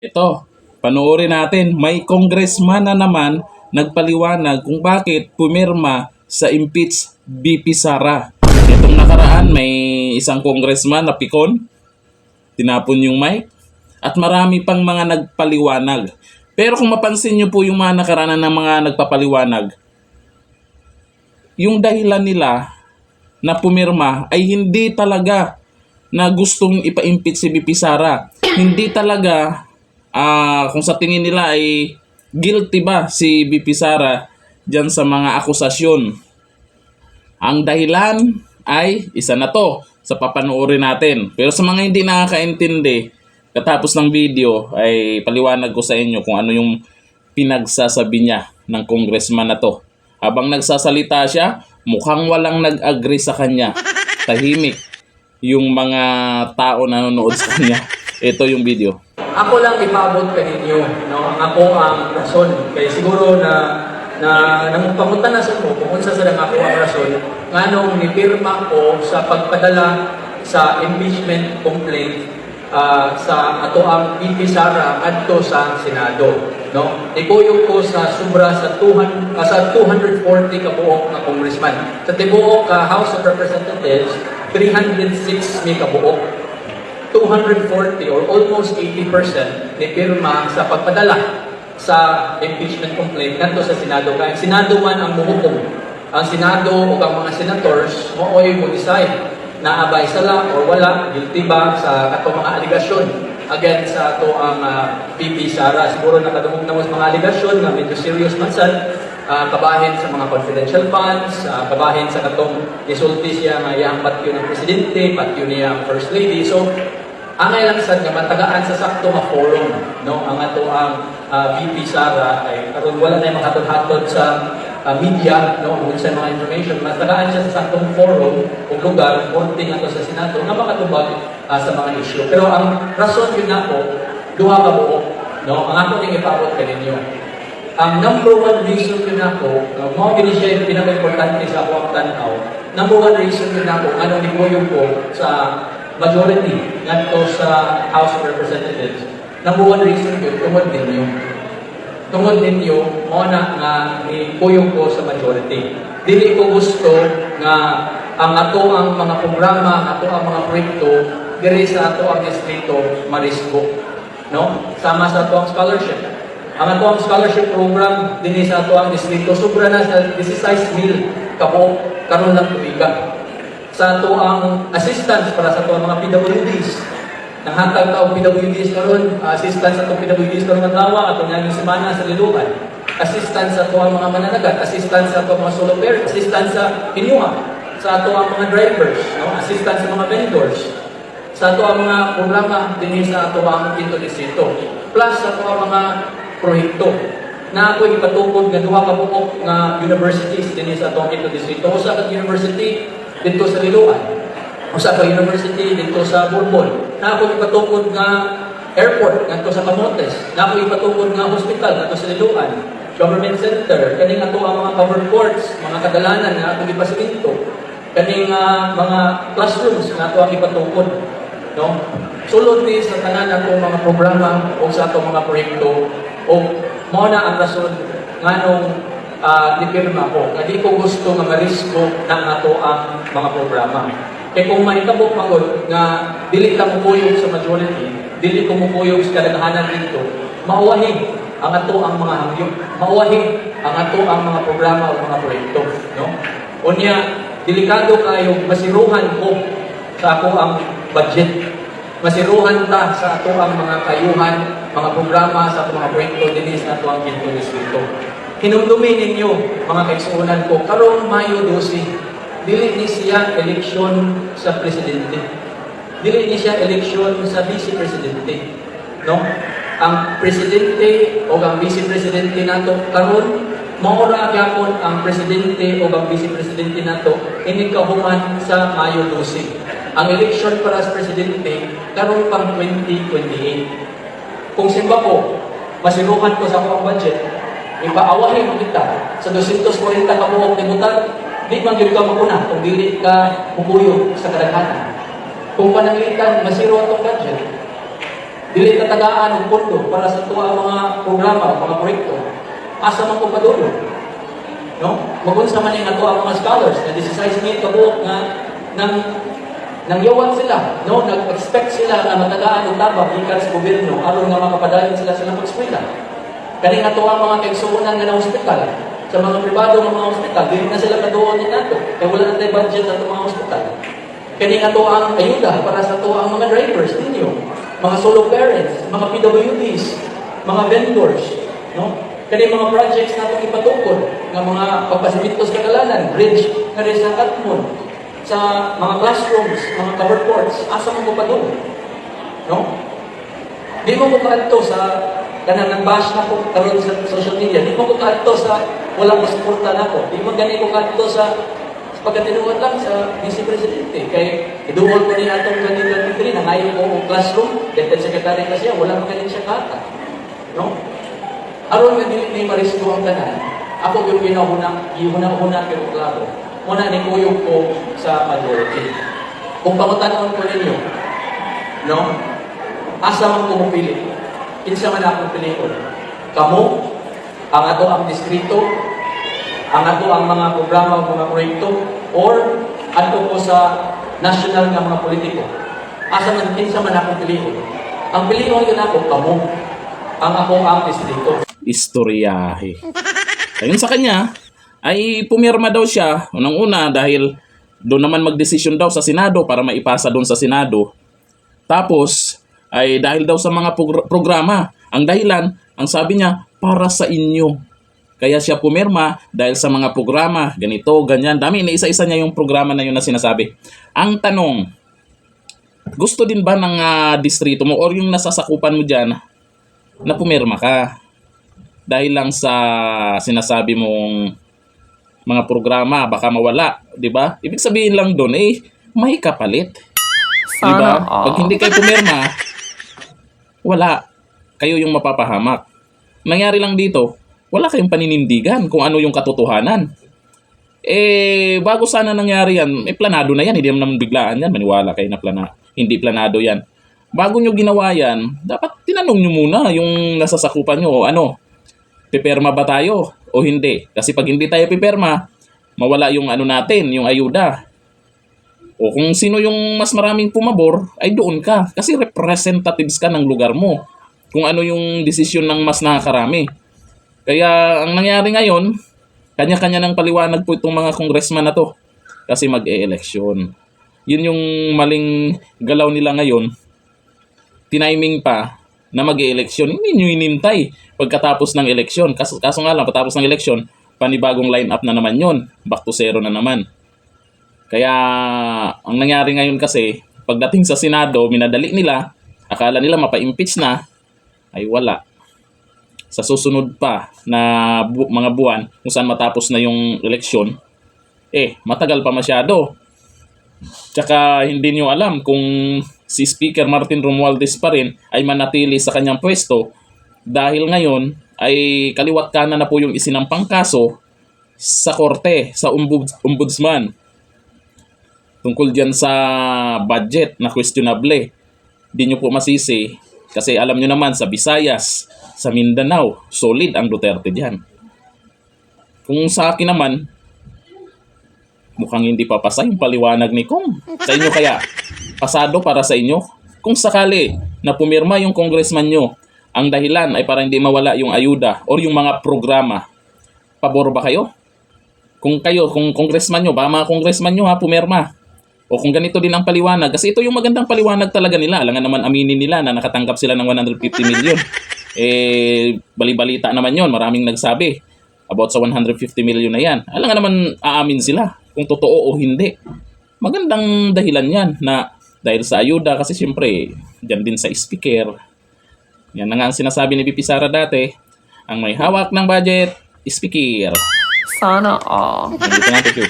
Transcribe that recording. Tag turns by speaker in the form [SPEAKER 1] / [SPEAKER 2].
[SPEAKER 1] Ito, panoorin natin. May congressman na naman nagpaliwanag kung bakit pumirma sa impeach BP Sara. Itong nakaraan, may isang congressman na pikon, tinapon yung mic, at marami pang mga nagpaliwanag. Pero kung mapansin nyo po yung mga nakaraan ng mga nagpapaliwanag, yung dahilan nila na pumirma ay hindi talaga na gustong ipa-impeach si BP Sara. Hindi talaga kung sa tingin nila ay guilty ba si BP Sara dyan sa mga akusasyon. Ang dahilan ay isa na to sa papanoorin natin. Pero sa mga hindi nakakaintindi, katapos ng video ay paliwanag ko sa inyo kung ano yung pinagsasabi niya ng congressman na to. Habang nagsasalita siya, mukhang walang nag-agree sa kanya. Tahimik yung mga tao na nanonood sa kanya. Ito yung video.
[SPEAKER 2] Ako lang ipabot ka ninyo, no? Ako ang rason. Kaya siguro nang pamunta na sa ko, kung unsa sa lang ako ang rason, nganong nipirma ko sa pagpadala sa impeachment complaint sa ato ang BP Sara adto sa Senado, no? Ipuyog ko sa sobra sa 240 ka buok na congressman. Sa tibuok ka House of Representatives, 306 mi ka buok. 240 or almost 80% ni pirma sa pagpadala sa impeachment complaint ngadto sa Senado. Kaya Senado man ang muhukom. Ang Senado o ang mga senators mooy mo decide na abay sala or wala, guilty ba sa katong mga aligasyon against sa ato ang BP Sara. Siguro nakadungog na mas mga aligasyon nga medyo serious man sad. Kabahin sa mga confidential funds, kabahin sa katong isulti siya nga iyang patyo ng presidente, patyo niya ang first lady. So, angay lang sad nga matagaan sa sakto nga forum, no? Ang ato ang VP Sara ay karon wala na makatod-hatod sa media, no? Kung sa mga information, matagaan siya sa saktong forum o lugar, konting ato sa Senado nga makatubag sa mga issue. Pero ang rason yun na po, duha ka buo, no? Ang ato ning ipaabot ka ninyo. Ang number one reason yun ako, mga gini siya yung pinaka-importante sa ako ang tanaw, number one reason yun ako, ano ni Boyong ko sa majority ngadto sa House of Representatives. Number one reason yun, tungod ninyo. Tungod ninyo, mo na nga ipuyong ko sa majority. Dili ko gusto nga ang ato ang mga programa, ato ang mga proyekto, diri sa ato ang distrito marisgo. No? Sama sa ato ang scholarship. Ang ato ang scholarship program, dili sa ato ang distrito, sobra na sa 16,000 kabo karon lang tubiga. Sa ato ang assistance para sa ato ang mga PWDs. Nanghatag ta og PWDs karon, assistance sa ato PWDs karon adlaw ato nga semana sa lilukan. Assistance sa ato ang mga mananagat, assistance sa ato ang mga solo parents, assistance sa inyuha, sa ato ang mga drivers, no? Assistance sa mga vendors, sa ato ang mga programa dinhi sa ato ang quinto distrito. Plus sa ato ang mga proyekto na ako ipatukod nga duha ka buok nga universities dinhi sa ato ang quinto distrito. Usa ka university dito sa Liloan, usa ka university dito sa Borbon, na ako ipatukod nga airport ngadto sa Camotes, na ako ipatukod nga hospital ngadto sa Liloan, government center, kaning ato ang mga covered courts, mga kadalanan na ato ipasiminto, kaning mga classrooms na ato ang ipatukod, no? Sulod ni sa tanan ato mga programa o sa ato mga proyekto o mao na ang rason nganong dipirma ko, nga di ko gusto nga marisko ng ato ang mga programa. Kaya kung mahitabo magod nga dili ta mo puyog sa majority, dili ko mo puyog sa kadaghanan dito, mauwahi ang ato ang mga hangyop, mauwahi ang ato ang mga programa o mga proyekto, no? Unya, delikado kayo masiruhan ko sa ako ang budget. Masiruhan ta sa ato ang mga kayuhan, mga programa sa ato mga proyekto dinhi sa ato ang quinto distrito. Hinumdumi ninyo, mga kaigsuunan ko, karong Mayo 12, dili ni siya eleksyon sa presidente. Dili ni siya eleksyon sa vice-presidente. No? Ang presidente o ang vice-presidente nato karon maura gyapon ang presidente o ang vice-presidente nato ini kahuman sa Mayo 12. Ang eleksyon para sa presidente karon pang 2028. Kung simba ko, masiruhan ko sa akong budget, ipaawahin mo kita sa 240 ka buok libutan, di man gyud ka mapuna kung dili ka mupuyo sa kadaghanan. Kung pananglitan masiro atong budget, dili tatagaan ang pondo para sa tuwa mga programa, mga proyekto, asa man ko padulo. No? Magunsa man yung ato ang mga scholars na 16 minute kabuok nga nang yawan sila, no? Nag-expect sila na matagaan ang tabang ikan sa gobyerno aron nga makapadayon sila sa pag-eskwela. Kani nga tuwa mga kaigsuonan nga na hospital, sa mga pribado ng mga hospital, dili na sila kaduon ni nato, kaya wala na tayo budget sa mga hospital. Kani nga tuwa ang ayuda para sa tuwa ang mga drivers ninyo, mga solo parents, mga PWDs, mga vendors, no? Kani mga projects natin ipatukod, nga mga pagpasimito sa kagalanan, bridge nga rin sa Katmon, sa mga classrooms, mga covered courts, asa mo pa doon? No? Di mo ko kaadto sa kanang nag-bash na ko karon sa social media. Di mo ko kaadto sa walang masuporta na ko. Di mo gani ko kaadto sa pagkatinuod lang sa Vice Presidente. Kay iduol pa rin atong 2023 na ngayon ko ang classroom, Deputy Secretary na siya, wala pa ganin siya kata. No? Aron nga dili ni marisgo ang tanan. Ako yung ihuna pero klaro. Muna ni kuyog ko sa majority. Kung pangutanon ko ninyo, no? Asa man ko mupili? Kinsa man akong pilion? Kamu, ang ato ang distrito, ang ato ang mga programa, mga proyekto, or ato ko sa national nga mga politiko. Asa man, kinsa man akong pilion? Ang pilion yun ako, kamu, ang ako ang distrito.
[SPEAKER 1] Istoryahe. Ayun sa kanya, ay pumirma daw siya unang-una dahil doon naman magdesisyon daw sa Senado para maipasa doon sa Senado. Tapos, ay dahil daw sa mga programa. Ang dahilan, ang sabi niya, para sa inyo. Kaya siya pumirma dahil sa mga programa, ganito, ganyan. Dami, inaisa-isa niya yung programa na yun na sinasabi. Ang tanong, gusto din ba ng distrito mo or yung nasasakupan mo dyan na pumirma ka? Dahil lang sa sinasabi mong mga programa, baka mawala, di ba? Ibig sabihin lang doon, may kapalit. Di ba? Pag hindi kayo pumirma, wala. Kayo yung mapapahamak. Nangyari lang dito, wala kayong paninindigan kung ano yung katotohanan. Bago sana nangyari yan, planado na yan. Hindi naman biglaan yan. Maniwala kayo na hindi planado yan. Bago nyo ginawa yan, dapat tinanong nyo muna yung nasasakupan nyo, piperma ba tayo o hindi? Kasi pag hindi tayo piperma, mawala yung natin, yung ayuda. O kung sino yung mas maraming pumabor, ay doon ka. Kasi representatives ka ng lugar mo. Kung ano yung desisyon ng mas nakakarami. Kaya ang nangyari ngayon, kanya-kanya ng paliwanag po itong mga congressman na to. Kasi mag-e-eleksyon. Yun yung maling galaw nila ngayon. Tiniming pa na mag-e-eleksyon. Hindi nyo inintay pagkatapos ng eleksyon. Kaso nga lang, patapos ng eleksyon, panibagong line-up na naman yon. Back to zero na naman. Kaya, ang nangyari ngayon kasi, pagdating sa Senado, minadali nila, akala nila mapa-impeach na, ay wala. Sa susunod pa na mga buwan, kung saan matapos na yung eleksyon, matagal pa masyado. Tsaka hindi nyo alam kung si Speaker Martin Romualdez pa rin ay manatili sa kanyang pwesto dahil ngayon ay kaliwat kanan na po yung isinampang kaso sa korte, sa ombudsman tungkol dyan sa budget na questionable. Di nyo po masisi kasi alam nyo naman sa Visayas, sa Mindanao, solid ang Duterte dyan. Kung sa akin naman, mukhang hindi papasa yung paliwanag ni Kong. Sa inyo kaya, pasado para sa inyo? Kung sakali na pumirma yung congressman nyo, ang dahilan ay para hindi mawala yung ayuda or yung mga programa, pabor ba kayo? Kung congressman nyo, ba mga congressman nyo pumirma? O kung ganito din ang paliwanag, kasi ito yung magandang paliwanag talaga nila. Alangan naman aminin nila na nakatanggap sila ng 150 million. Bali-balita naman yon, maraming nagsabi about sa 150 million na yan. Alangan naman aamin sila kung totoo o hindi. Magandang dahilan yan na dahil sa ayuda kasi siyempre dyan din sa speaker. Yan na nga ang sinasabi ni VP Sara dati, ang may hawak ng budget, speaker.
[SPEAKER 3] Sana all.
[SPEAKER 1] Nandito na, thank you.